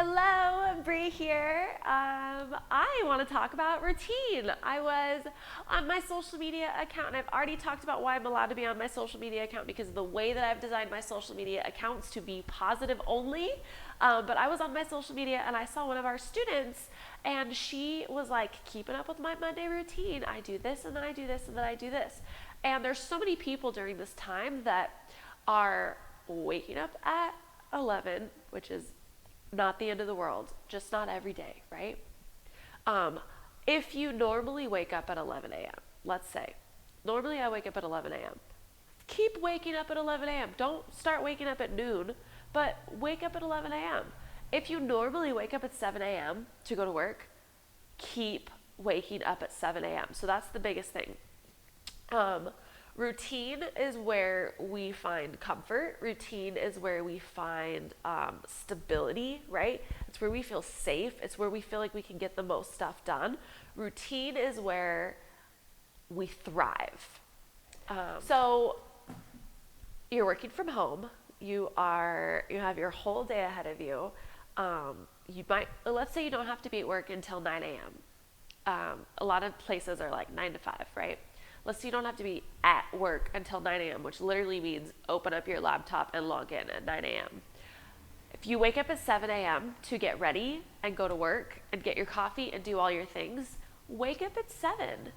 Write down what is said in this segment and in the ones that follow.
Hello, Bree here. I want to talk about routine. I was on my social media account, and I've already talked about why I'm allowed to be on my social media account because of the way that I've designed my social media accounts to be positive only. But I was on my social media and I saw one of our students, and she was like, keeping up with my Monday routine. I do this, and then I do this, and then I do this. And there's so many people during this time that are waking up at 11, which is not the end of the world, just not every day, right? Um, if you normally wake up at 11 a.m., let's say, normally I wake up at 11 a.m., keep waking up at 11 a.m. Don't start waking up at noon, but wake up at 11 a.m. If you normally wake up at 7 a.m. to go to work, keep waking up at 7 a.m. So that's the biggest thing. Um, Routine is where we find comfort. Routine is where we find stability, right? It's where we feel safe. It's where we feel like we can get the most stuff done. Routine is where we thrive. So you're working from home. You have your whole day ahead of you. You might, let's say you don't have to be at work until 9 a.m. A lot of places are like 9 to 5, right? Let's say you don't have to be at work until 9 a.m., which literally means open up your laptop and log in at 9 a.m. If you wake up at 7 a.m. to get ready and go to work and get your coffee and do all your things, wake up at 7.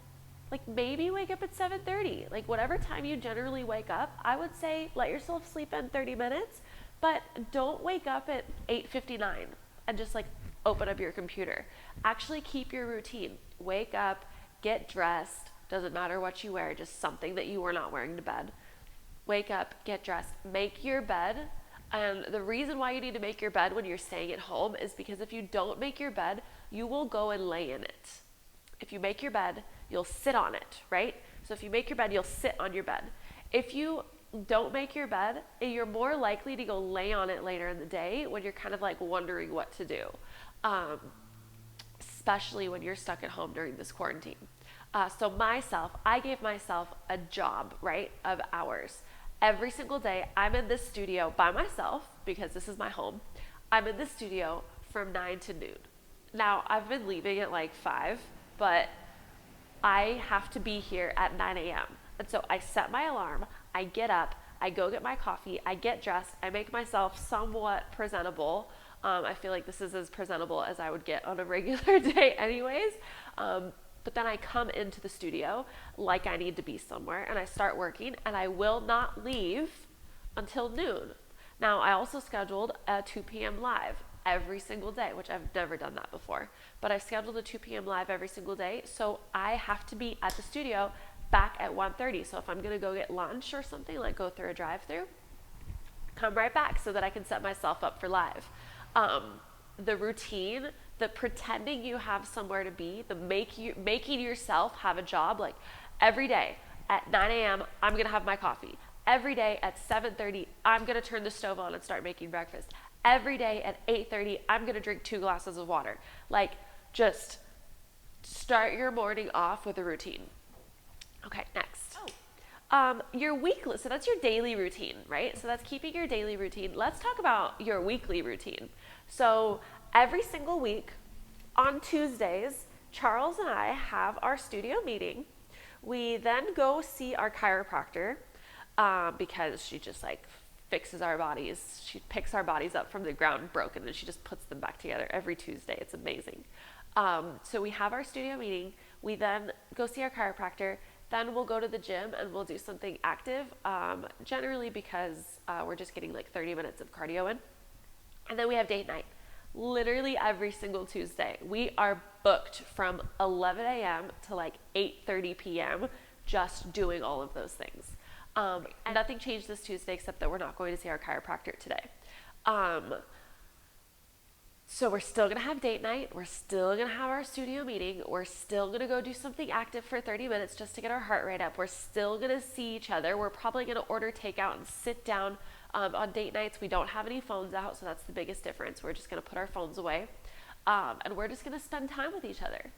Like maybe wake up at 7:30. Like whatever time you generally wake up, I would say let yourself sleep in 30 minutes, but don't wake up at 8:59 and just like open up your computer. Actually keep your routine. Wake up, get dressed, doesn't matter what you wear, just something that you were not wearing to bed. Wake up, get dressed, make your bed. And the reason why you need to make your bed when you're staying at home is because if you don't make your bed, you will go and lay in it. If you make your bed, you'll sit on it, right? So if you make your bed, you'll sit on your bed. If you don't make your bed, you're more likely to go lay on it later in the day when you're kind of like wondering what to do, especially when you're stuck at home during this quarantine. I gave myself a job, right, of hours. Every single day, I'm in this studio by myself because this is my home. I'm in this studio from 9 to noon. Now, I've been leaving at like 5, but I have to be here at 9 a.m. And so I set my alarm, I get up, I go get my coffee, I get dressed, I make myself somewhat presentable. I feel like this is as presentable as I would get on a regular day anyways. But then I come into the studio like I need to be somewhere and I start working, and I will not leave until noon. Now, I also scheduled a 2 p.m. live every single day, which I've never done that before. But I've scheduled a 2 p.m. live every single day, so I have to be at the studio back at 1:30. So if I'm going to go get lunch or something, like go through a drive-through, come right back so that I can set myself up for live. The routine, the pretending you have somewhere to be, the making yourself have a job, like every day at 9 a.m. I'm gonna have my coffee. Every day at 7:30 I'm gonna turn the stove on and start making breakfast. Every day at 8:30 I'm gonna drink 2 glasses of water. Like just start your morning off with a routine. Okay, next. Your weekly, so that's your daily routine, right? So that's keeping your daily routine. Let's talk about your weekly routine. So every single week on Tuesdays, Charles and I have our studio meeting. We then go see our chiropractor because she just like fixes our bodies. She picks our bodies up from the ground broken and she just puts them back together every Tuesday. It's amazing. So we have our studio meeting. We then go see our chiropractor. Then we'll go to the gym and we'll do something active, generally because we're just getting like 30 minutes of cardio in. And then we have date night. Literally every single Tuesday. We are booked from 11 a.m. to like 8:30 p.m. just doing all of those things. And nothing changed this Tuesday except that we're not going to see our chiropractor today. So we're still going to have date night. We're still going to have our studio meeting. We're still going to go do something active for 30 minutes just to get our heart rate up. We're still going to see each other. We're probably going to order takeout and sit down. On date nights, we don't have any phones out, so that's the biggest difference. We're just going to put our phones away, and we're just going to spend time with each other.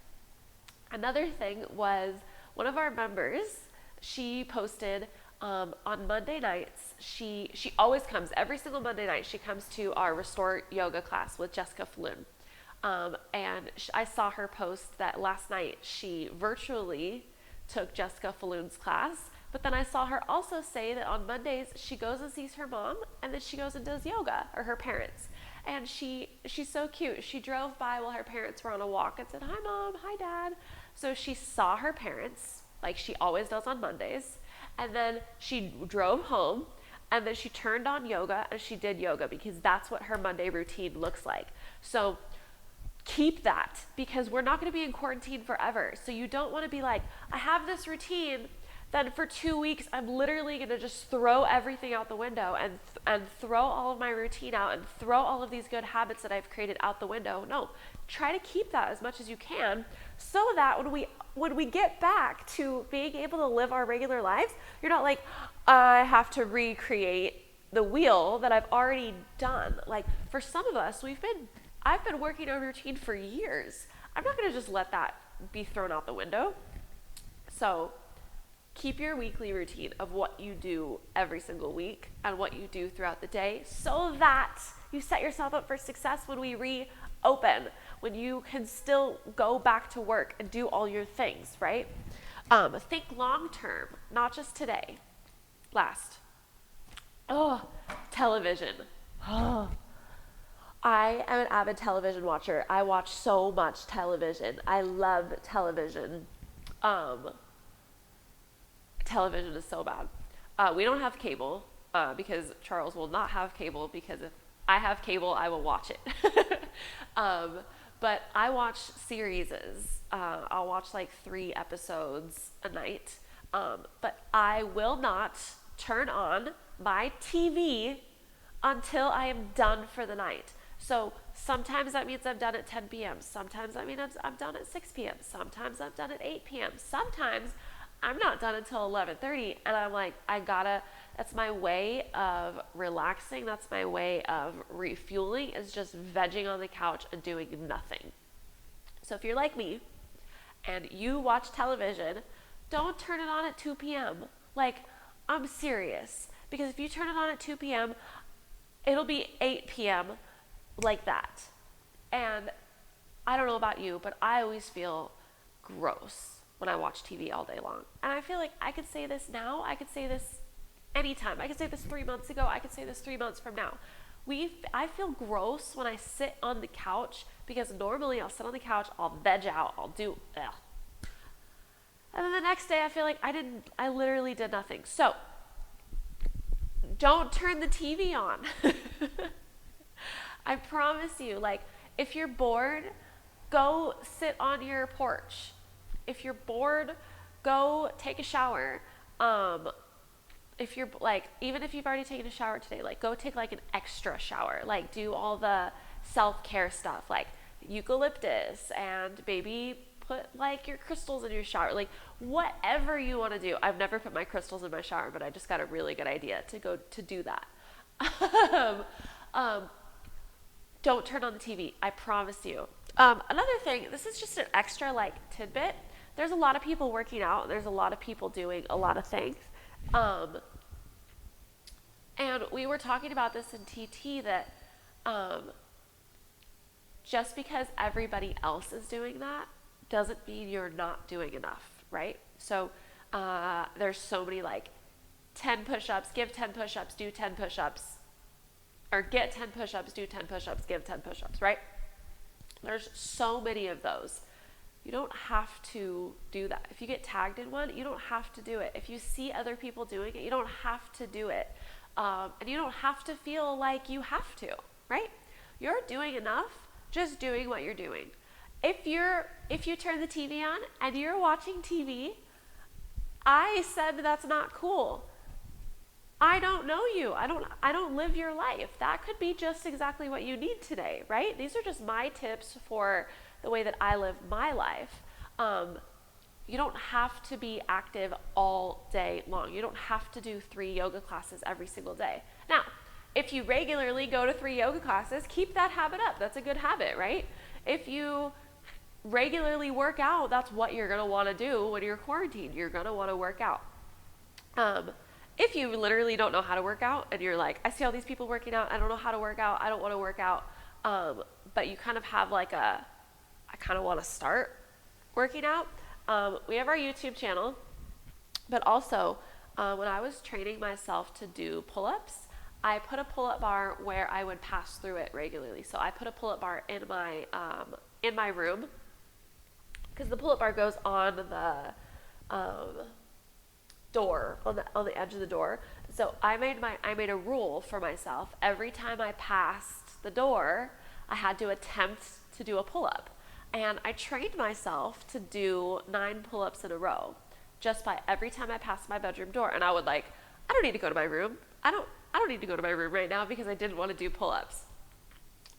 Another thing was one of our members, she posted On Monday nights, she always comes every single Monday night. She comes to our Restore yoga class with Jessica Falloon. And I saw her post that last night she virtually took Jessica Falloon's class, but then I saw her also say that on Mondays she goes and sees her mom, and then she goes and does yoga, or her parents. And she's so cute. She drove by while her parents were on a walk and said, "Hi mom, hi dad." So she saw her parents like she always does on Mondays, and then she drove home, and then she turned on yoga and she did yoga, because that's what her Monday routine looks like. So keep that, because we're not going to be in quarantine forever. So you don't want to be like, I have this routine, then for 2 weeks I'm literally going to just throw everything out the window and throw all of my routine out and throw all of these good habits that I've created out the window. No, try to keep that as much as you can, so that when we get back to being able to live our regular lives, you're not like, I have to recreate the wheel that I've already done. Like, for some of us, I've been working on routine for years. I'm not going to just let that be thrown out the window. So keep your weekly routine of what you do every single week and what you do throughout the day, so that you set yourself up for success when we reopen, when you can still go back to work and do all your things, right? Think long term, not just today. Last. Television. I am an avid television watcher. I watch so much television. I love television. Television is so bad. We don't have cable, because Charles will not have cable, because if I have cable, I will watch it. But I watch series. I'll watch like 3 episodes a night. But I will not turn on my TV until I am done for the night. So sometimes that means I'm done at 10 p.m. Sometimes that means I'm done at 6 p.m. Sometimes I'm done at 8 p.m. Sometimes I'm not done until 11:30, and I'm like, that's my way of relaxing. That's my way of refueling, is just vegging on the couch and doing nothing. So if you're like me and you watch television, don't turn it on at 2 p.m. Like, I'm serious. Because if you turn it on at 2 p.m., it'll be 8 p.m. like that. And I don't know about you, but I always feel gross when I watch TV all day long. And I feel like I could say this now. I could say this anytime. I could say this 3 months ago. I could say this 3 months from now. I feel gross when I sit on the couch, because normally I'll sit on the couch, I'll veg out, I'll do, ugh. And then the next day I feel like I literally did nothing. So don't turn the TV on. I promise you, like, if you're bored, go sit on your porch. If you're bored, go take a shower. If you're like, even if you've already taken a shower today, like, go take like an extra shower, like do all the self-care stuff, like eucalyptus, and maybe put like your crystals in your shower, like whatever you want to do. I've never put my crystals in my shower, but I just got a really good idea to go to do that. Don't turn on the TV. I promise you. Another thing, this is just an extra like tidbit. There's a lot of people working out. There's a lot of people doing a lot of things. And we were talking about this in TT, that just because everybody else is doing that doesn't mean you're not doing enough, right? So there's so many like 10 push-ups, give 10 push-ups, do 10 push-ups, or get 10 push-ups, do 10 push-ups, give 10 push-ups, right? There's so many of those. You don't have to do that. If you get tagged in one, you don't have to do it. If you see other people doing it, you don't have to do it. And you don't have to feel like you have to, right? You're doing enough just doing what you're doing. If you turn the TV on and you're watching TV, I said that's not cool. I don't know you. I don't live your life. That could be just exactly what you need today, right? These are just my tips for the way that I live my life. You don't have to be active all day long. You don't have to do 3 yoga classes every single day. Now, if you regularly go to 3 yoga classes, keep that habit up. That's a good habit, right? If you regularly work out, that's what you're going to want to do when you're quarantined. You're going to want to work out. if you literally don't know how to work out and you're like, I see all these people working out, I don't know how to work out, I don't want to work out, but you kind of have like I kind of want to start working out, we have our YouTube channel, but also when I was training myself to do pull-ups, I put a pull-up bar where I would pass through it regularly. So I put a pull-up bar in my room, because the pull-up bar goes on the door, on the edge of the door. So I made a rule for myself. Every time I passed the door, I had to attempt to do a pull-up. And I trained myself to do 9 pull-ups in a row, just by every time I passed my bedroom door. And I would like, I don't need to go to my room. I don't need to go to my room right now because I didn't want to do pull-ups.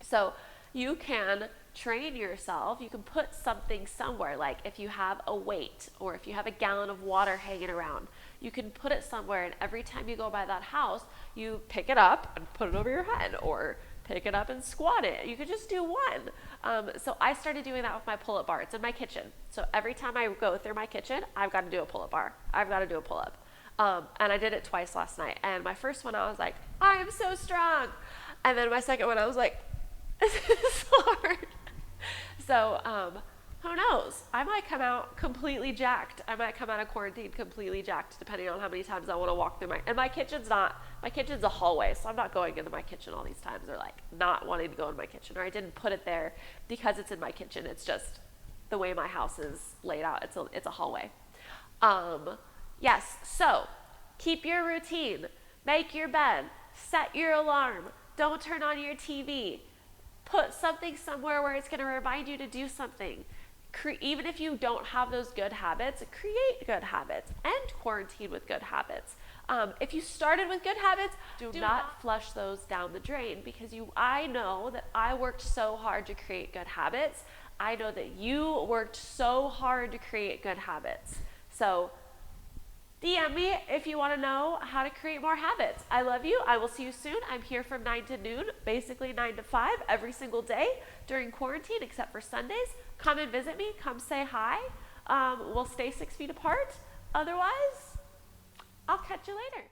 So you can train yourself. You can put something somewhere, like if you have a weight or if you have a gallon of water hanging around, you can put it somewhere, and every time you go by that house, you pick it up and put it over your head, or pick it up and squat it. You could just do one. So I started doing that with my pull-up bar. It's in my kitchen. So every time I go through my kitchen, I've got to do a pull-up bar. I've got to do a pull-up. And I did it twice last night. And my first one, I was like, I am so strong. And then my second one, I was like, this is hard. So who knows? I might come out completely jacked. I might come out of quarantine completely jacked, depending on how many times I want to walk through and my kitchen's a hallway, so I'm not going into my kitchen all these times, or like not wanting to go in my kitchen, or I didn't put it there because it's in my kitchen. It's just the way my house is laid out. It's a hallway. Yes, so keep your routine, make your bed, set your alarm, don't turn on your TV, put something somewhere where it's going to remind you to do something. Even if you don't have those good habits, create good habits, and quarantine with good habits. If you started with good habits, do not flush those down the drain, because I know that I worked so hard to create good habits. I know that you worked so hard to create good habits. So DM me if you want to know how to create more habits. I love you. I will see you soon. I'm here from 9 to noon, basically 9 to 5 every single day during quarantine, except for Sundays. Come and visit me. Come say hi. We'll stay 6 feet apart. Otherwise, I'll catch you later.